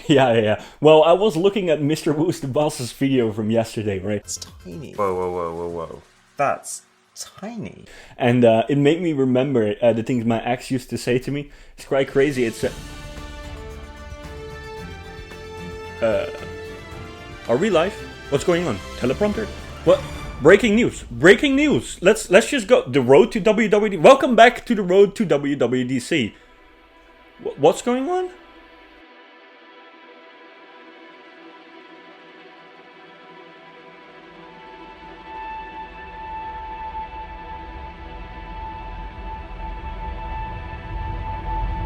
Yeah. Well, I was looking at Mr. Woos the Boss's video from yesterday, right? It's tiny. Whoa. That's tiny. And it made me remember the things my ex used to say to me. It's quite crazy. It's are we live? What's going on? Teleprompter? What? Breaking news! Breaking news! Let's just go. The road to WWDC. Welcome back to the road to WWDC. What's going on?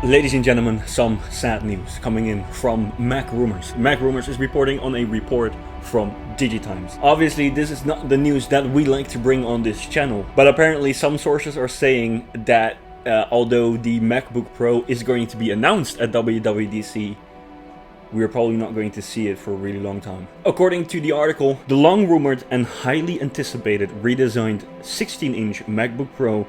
Ladies and gentlemen, some sad news coming in from Mac Rumors. Mac Rumors is reporting on a report from DigiTimes. Obviously, this is not the news that we like to bring on this channel, but apparently some sources are saying that although the MacBook Pro is going to be announced at WWDC, we're probably not going to see it for a really long time. According to the article, the long-rumored and highly anticipated redesigned 16-inch MacBook Pro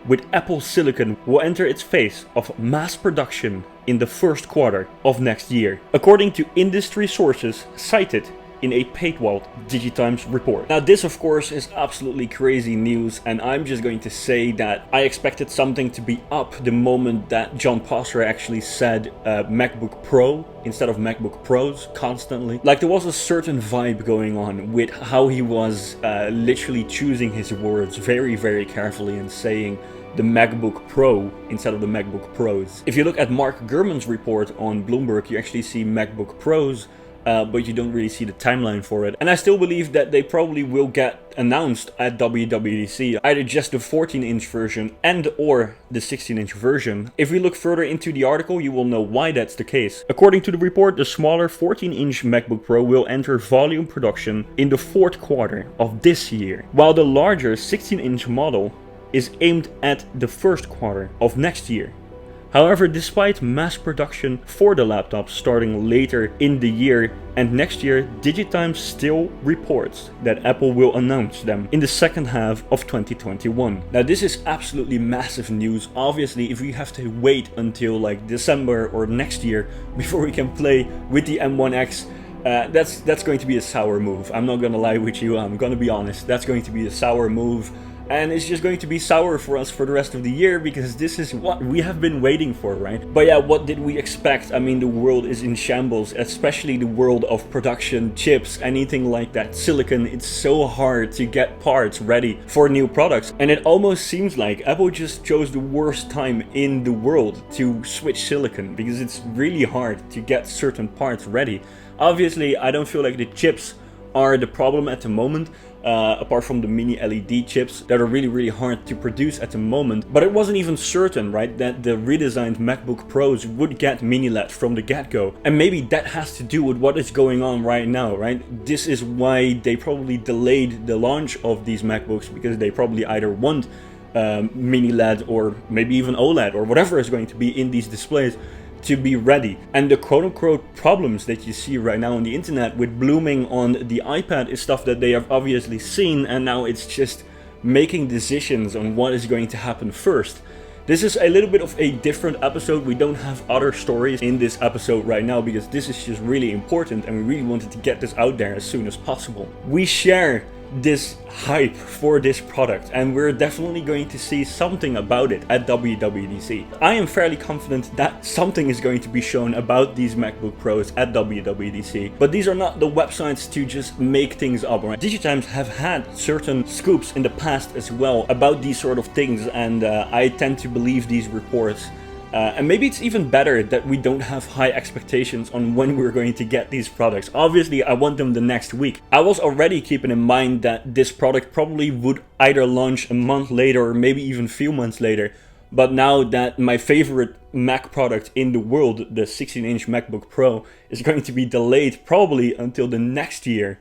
with Apple Silicon will enter its phase of mass production in the first quarter of next year, according to industry sources cited in a paywalled DigiTimes report. Now this of course is absolutely crazy news, and I'm just going to say that I expected something to be up the moment that John Prosser actually said MacBook Pro instead of MacBook Pros constantly. Like there was a certain vibe going on with how he was literally choosing his words very carefully and saying the MacBook Pro instead of the MacBook Pros. If you look at Mark Gurman's report on Bloomberg, you actually see MacBook Pros, but you don't really see the timeline for it. And I still believe that they probably will get announced at WWDC, either just the 14-inch version and or the 16-inch version. If we look further into the article, you will know why that's the case. According to the report, the smaller 14-inch MacBook Pro will enter volume production in the fourth quarter of this year, while the larger 16-inch model is aimed at the first quarter of next year. However, despite mass production for the laptop starting later in the year and next year, DigiTimes still reports that Apple will announce them in the second half of 2021. Now this is absolutely massive news. Obviously, if we have to wait until like December or next year before we can play with the M1X, that's going to be a sour move. I'm not gonna lie with you, I'm gonna be honest. That's going to be a sour move. And it's just going to be sour for us for the rest of the year, because this is what we have been waiting for, right? But yeah, what did we expect? I mean, the world is in shambles, especially the world of production, chips, anything like that. Silicon, it's so hard to get parts ready for new products. And it almost seems like Apple just chose the worst time in the world to switch silicon, because it's really hard to get certain parts ready. Obviously, I don't feel like the chips are the problem at the moment, apart from the mini LED chips that are really hard to produce at the moment. But it wasn't even certain, right, that the redesigned MacBook Pros would get mini LED from the get-go. And maybe that has to do with what is going on right now, right? This is why they probably delayed the launch of these MacBooks, because they probably either want mini LED or maybe even OLED or whatever is going to be in these displays to be ready. And the quote-unquote problems that you see right now on the internet with blooming on the iPad is stuff that they have obviously seen, and now it's just making decisions on what is going to happen first. This is a little bit of a different episode. We don't have other stories in this episode right now because this is just really important and we really wanted to get this out there as soon as possible. We share this hype for this product, and we're definitely going to see something about it at WWDC. I am fairly confident that something is going to be shown about these MacBook Pros at WWDC, but these are not the websites to just make things up, right? DigiTimes have had certain scoops in the past as well about these sort of things, and I tend to believe these reports. And maybe it's even better that we don't have high expectations on when we're going to get these products. Obviously, I want them the next week. I was already keeping in mind that this product probably would either launch a month later or maybe even a few months later. But now that my favorite Mac product in the world, the 16-inch MacBook Pro, is going to be delayed probably until the next year,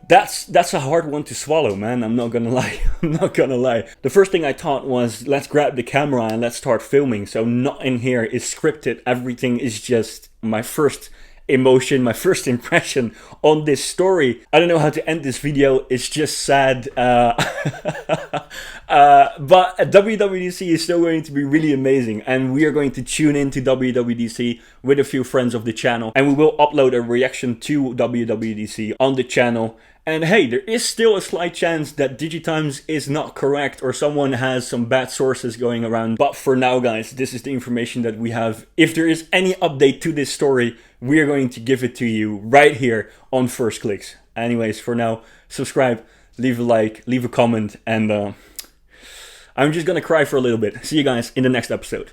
That's a hard one to swallow, man. I'm not gonna lie. I'm not gonna lie. The first thing I thought was, let's grab the camera and let's start filming. So nothing here is scripted. Everything is just my first emotion, my first impression on this story. I don't know how to end this video. It's just sad. But WWDC is still going to be really amazing, and we are going to tune into WWDC with a few friends of the channel, and we will upload a reaction to WWDC on the channel. And hey, there is still a slight chance that DigiTimes is not correct or someone has some bad sources going around. But for now, guys, this is the information that we have. If there is any update to this story, we are going to give it to you right here on First Clicks. Anyways, for now, subscribe, leave a like, leave a comment, and I'm just gonna cry for a little bit. See you guys in the next episode.